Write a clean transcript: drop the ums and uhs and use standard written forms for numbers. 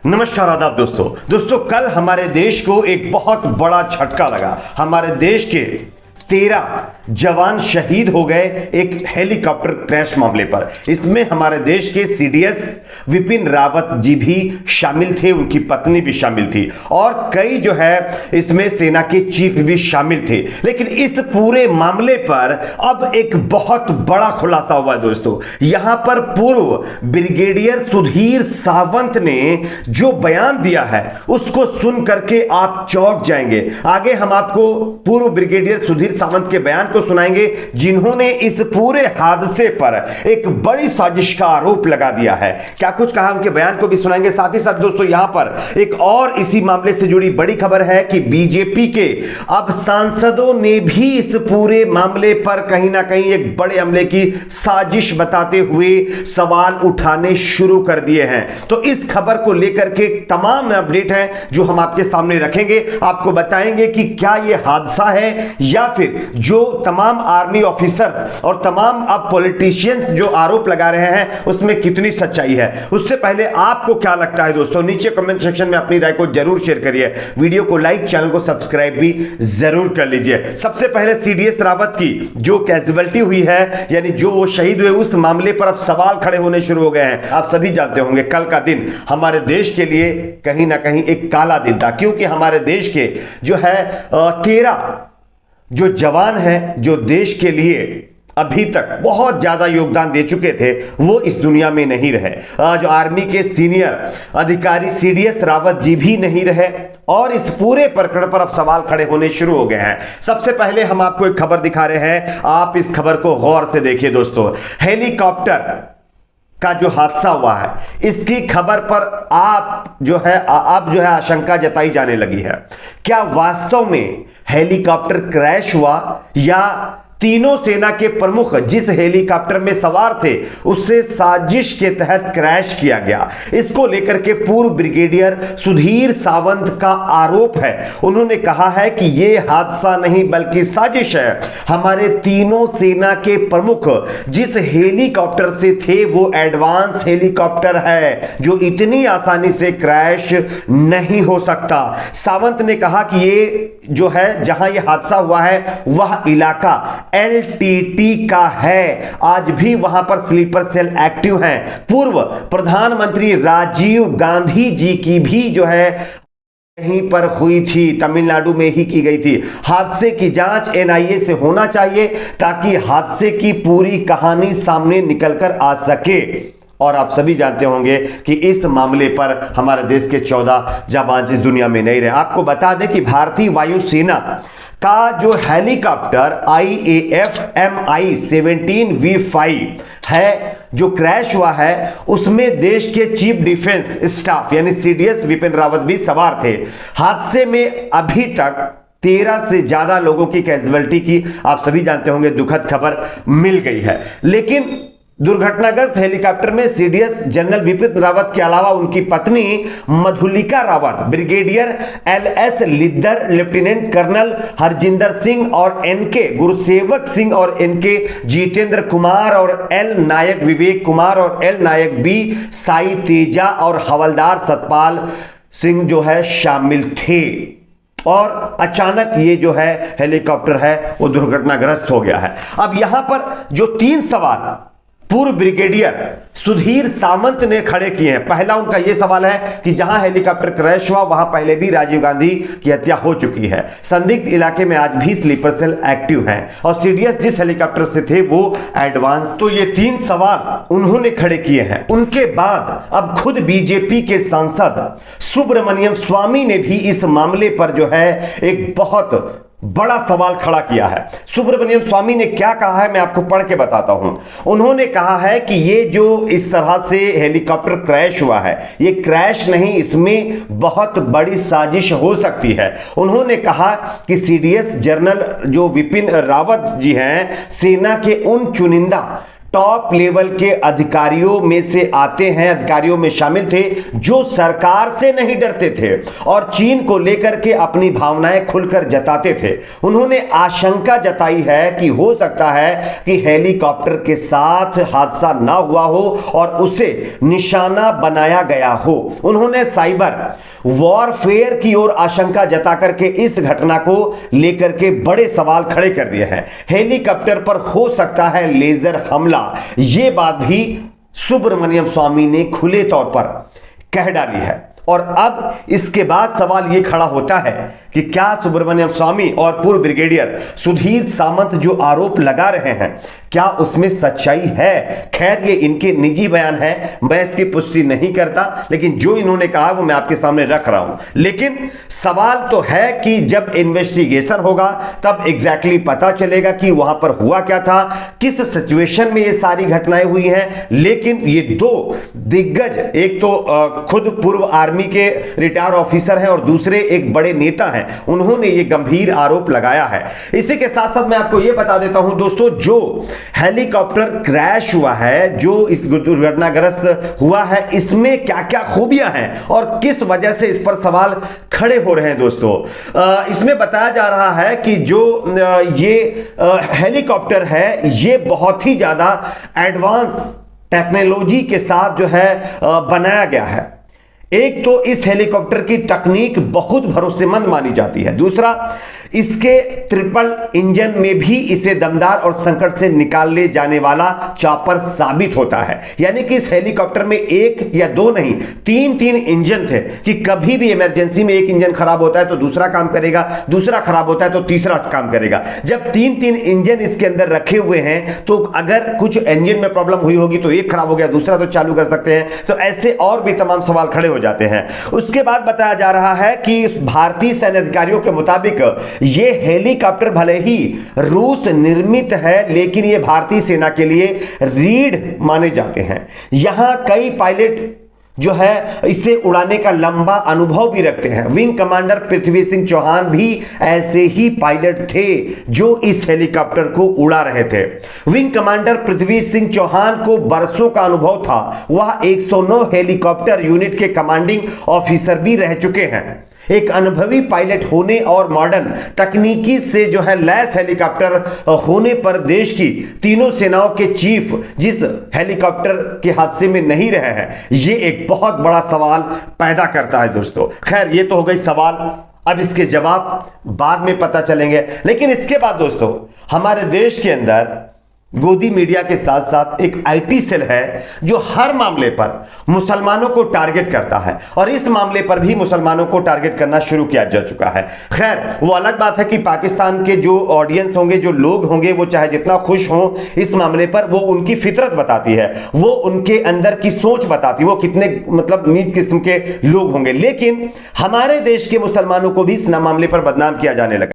नमस्कार आदाब दोस्तों कल हमारे देश को एक बहुत बड़ा झटका लगा। हमारे देश के 13 जवान शहीद हो गए एक हेलीकॉप्टर क्रैश मामले पर। इसमें हमारे देश के सीडीएस विपिन रावत जी भी शामिल थे, उनकी पत्नी भी शामिल थी और कई जो है इसमें सेना के चीफ भी शामिल थे। लेकिन इस पूरे मामले पर अब एक बहुत बड़ा खुलासा हुआ है दोस्तों। यहां पर पूर्व ब्रिगेडियर सुधीर सावंत ने जो बयान दिया है उसको सुन करके आप चौंक जाएंगे। आगे हम आपको पूर्व ब्रिगेडियर सुधीर सावंत के बयान को सुनाएंगे, जिन्होंने इस पूरे हादसे पर एक बड़ी साजिश का आरोप लगा दिया है। क्या कुछ कहा उनके बयान को भी सुनाएंगे। साथ ही साथ दोस्तों यहां पर एक और इसी मामले से जुड़ी बड़ी खबर है कि बीजेपी के अब सांसदों ने भी इस पूरे मामले पर कहीं ना कहीं एक बड़े हमले की साजिश बताते हुए सवाल उठाने शुरू कर दिए हैं। तो इस खबर को लेकर के तमाम अपडेट है जो हम आपके सामने रखेंगे, आपको बताएंगे कि क्या यह हादसा है या फिर जो तमाम आर्मी ऑफिसर्स और तमाम अब पॉलिटिशियंस जो आरोप लगा रहे हैं उसमें कितनी सच्चाई है। उससे पहले आपको क्या लगता है दोस्तों, नीचे कमेंट सेक्शन में अपनी राय को जरूर शेयर करिए। वीडियो को लाइक, चैनल को सब्सक्राइब भी जरूर कर लीजिए। सबसे पहले सीडीएस रावत की जो कैजुअलिटी हुई है, यानी जो वो शहीद हुए, उस मामले पर अब सवाल खड़े होने शुरू हो गए हैं। आप सभी जानते होंगे कल का दिन हमारे देश के लिए कहीं ना कहीं एक काला दिन था, क्योंकि हमारे देश के जो है 13 जो जवान हैं जो देश के लिए अभी तक बहुत ज्यादा योगदान दे चुके थे, वो इस दुनिया में नहीं रहे। जो आर्मी के सीनियर अधिकारी सीडीएस रावत जी भी नहीं रहे और इस पूरे प्रकरण पर अब सवाल खड़े होने शुरू हो गए हैं। सबसे पहले हम आपको एक खबर दिखा रहे हैं, आप इस खबर को गौर से देखिए दोस्तों। हेलीकॉप्टर का जो हादसा हुआ है इसकी खबर पर आप जो है आशंका जताई जाने लगी है। क्या वास्तव में हेलीकॉप्टर क्रैश हुआ या तीनों सेना के प्रमुख जिस हेलीकॉप्टर में सवार थे उससे साजिश के तहत क्रैश किया गया? इसको लेकर के पूर्व ब्रिगेडियर सुधीर सावंत का आरोप है। उन्होंने कहा है कि यह हादसा नहीं बल्कि साजिश है। हमारे तीनों सेना के प्रमुख जिस हेलीकॉप्टर से थे वो एडवांस हेलीकॉप्टर है जो इतनी आसानी से क्रैश नहीं हो सकता। सावंत ने कहा कि ये जो है जहां यह हादसा हुआ है वह इलाका एलटीटी का है, आज भी वहां पर स्लीपर सेल एक्टिव हैं। पूर्व प्रधानमंत्री राजीव गांधी जी की भी जो है यहीं पर हुई थी, तमिलनाडु में ही की गई थी। हादसे की जांच एनआईए से होना चाहिए ताकि हादसे की पूरी कहानी सामने निकलकर आ सके। और आप सभी जानते होंगे कि इस मामले पर हमारे देश के 14 जाबाज इस दुनिया में नहीं रहे। आपको बता दें कि भारतीय वायुसेना का जो हेलीकॉप्टर IAF MI-17V5 है जो क्रैश हुआ है उसमें देश के चीफ डिफेंस स्टाफ यानी सीडीएस विपिन रावत भी सवार थे। हादसे में अभी तक 13 से ज्यादा लोगों की कैजुअलिटी की आप सभी जानते होंगे दुखद खबर मिल गई है। लेकिन दुर्घटनाग्रस्त हेलीकॉप्टर में सीडीएस जनरल विपिन रावत के अलावा उनकी पत्नी Madhulika Rawat, brigadier LS Lidder, lieutenant colonel Harjinder Singh और NK गुरुसेवक सिंह और NK जितेंद्र कुमार और L नायक विवेक कुमार और L नायक B साई तेजा और हवलदार सतपाल सिंह जो है शामिल थे। और अचानक ये जो है हेलीकॉप्टर है वो दुर्घटनाग्रस्त हो गया है। अब यहां पर जो 3 सवाल पूर्व ब्रिगेडियर सुधीर सावंत ने खड़े किए हैं। पहला उनका यह सवाल है कि जहां हेलीकॉप्टर क्रैश हुआ वहां पहले भी राजीव गांधी की हत्या हो चुकी है, संदिग्ध इलाके में आज भी स्लीपर सेल एक्टिव हैं और सीडीएस जिस हेलीकॉप्टर से थे वो एडवांस। तो ये 3 सवाल उन्होंने खड़े किए हैं। उनके बाद अब खुद बीजेपी के सांसद सुब्रमण्यम स्वामी ने भी इस मामले पर जो है एक बहुत बड़ा सवाल खड़ा किया है। सुब्रमण्यम स्वामी ने क्या कहा है मैं आपको पढ़ के बताता हूं। उन्होंने कहा है कि ये जो इस तरह से हेलीकॉप्टर क्रैश हुआ है ये क्रैश नहीं, इसमें बहुत बड़ी साजिश हो सकती है। उन्होंने कहा कि सीडीएस जनरल जो विपिन रावत जी हैं सेना के उन चुनिंदा टॉप लेवल के अधिकारियों में से आते हैं, अधिकारियों में शामिल थे जो सरकार से नहीं डरते थे और चीन को लेकर के अपनी भावनाएं खुलकर जताते थे। उन्होंने आशंका जताई है कि हो सकता है कि हेलीकॉप्टर के साथ हादसा ना हुआ हो और उसे निशाना बनाया गया हो। उन्होंने साइबर वॉरफेयर की ओर आशंका जता करके इस घटना को लेकर के बड़े सवाल खड़े कर दिए हैं। हेलीकॉप्टर पर हो सकता है लेजर हमला, यह बात भी सुब्रमण्यम स्वामी ने खुले तौर पर कह डाली है। और अब इसके बाद सवाल यह खड़ा होता है कि क्या सुब्रमण्यम स्वामी और पूर्व ब्रिगेडियर सुधीर सामंत जो आरोप लगा रहे हैं क्या उसमें सच्चाई है? खैर ये इनके निजी बयान है, मैं इसकी पुष्टि नहीं करता, लेकिन जो इन्होंने कहा वो मैं आपके सामने रख रहा हूं। लेकिन सवाल तो है कि जब इन्वेस्टिगेशन होगा तब एग्जैक्टली पता चलेगा कि वहां पर हुआ क्या था, किस सिचुएशन में ये सारी घटनाएं हुई हैं। लेकिन ये दो दिग्गज, एक तो खुद पूर्व आर्मी के रिटायर ऑफिसर हैं और दूसरे एक बड़े नेता हैं, उन्होंने ये गंभीर आरोप लगाया है। इसी के साथ साथ मैं आपको ये बता देता हूं दोस्तों, जो हेलीकॉप्टर क्रैश हुआ है, जो इस दुर्घटनाग्रस्त हुआ है, इसमें क्या क्या खूबियां हैं और किस वजह से इस पर सवाल खड़े हो रहे हैं दोस्तों। इसमें बताया जा रहा है कि जो ये हेलीकॉप्टर है ये बहुत ही ज्यादा एडवांस टेक्नोलॉजी के साथ जो है बनाया गया है। एक तो इस हेलीकॉप्टर की तकनीक बहुत भरोसेमंद मानी जाती है, दूसरा इसके ट्रिपल इंजन में भी इसे दमदार और संकट से निकालने जाने वाला चॉपर साबित होता है। यानी कि इस हेलीकॉप्टर में एक या दो नहीं, तीन तीन इंजन थे कि कभी भी इमरजेंसी में एक इंजन खराब होता है तो दूसरा काम करेगा, दूसरा खराब होता है तो तीसरा काम करेगा। जब तीन तीन इंजन इसके अंदर रखे हुए हैं तो अगर कुछ इंजन में प्रॉब्लम हुई होगी तो एक खराब हो गया, दूसरा तो चालू कर सकते हैं। तो ऐसे और भी तमाम सवाल खड़े हो जाते हैं। उसके बाद बताया जा रहा है कि भारतीय सैन्य अधिकारियों के मुताबिक यह हेलीकॉप्टर भले ही रूस निर्मित है लेकिन यह भारतीय सेना के लिए रीढ़ माने जाते हैं। यहां कई पायलट जो है इसे उड़ाने का लंबा अनुभव भी रखते हैं। विंग कमांडर पृथ्वी सिंह चौहान भी ऐसे ही पायलट थे जो इस हेलीकॉप्टर को उड़ा रहे थे। विंग कमांडर पृथ्वी सिंह चौहान को बरसों का अनुभव था, वह 109 हेलीकॉप्टर यूनिट के कमांडिंग ऑफिसर भी रह चुके हैं। एक अनुभवी पायलट होने और मॉडर्न तकनीकी से जो है लैस हेलीकॉप्टर होने पर देश की तीनों सेनाओं के चीफ जिस हेलीकॉप्टर के हादसे में नहीं रहे हैं, यह एक बहुत बड़ा सवाल पैदा करता है दोस्तों। खैर ये तो हो गई सवाल, अब इसके जवाब बाद में पता चलेंगे। लेकिन इसके बाद दोस्तों हमारे देश के अंदर गोदी मीडिया के साथ साथ एक आईटी सेल है जो हर मामले पर मुसलमानों को टारगेट करता है और इस मामले पर भी मुसलमानों को टारगेट करना शुरू किया जा चुका है। खैर वो अलग बात है कि पाकिस्तान के जो ऑडियंस होंगे, जो लोग होंगे, वो चाहे जितना खुश हों इस मामले पर, वो उनकी फितरत बताती है, वो उनके अंदर की सोच बताती है, वो कितने मतलब नीच किस्म के लोग होंगे। लेकिन हमारे देश के मुसलमानों को भी इस मामले पर बदनाम किया जाने लगा।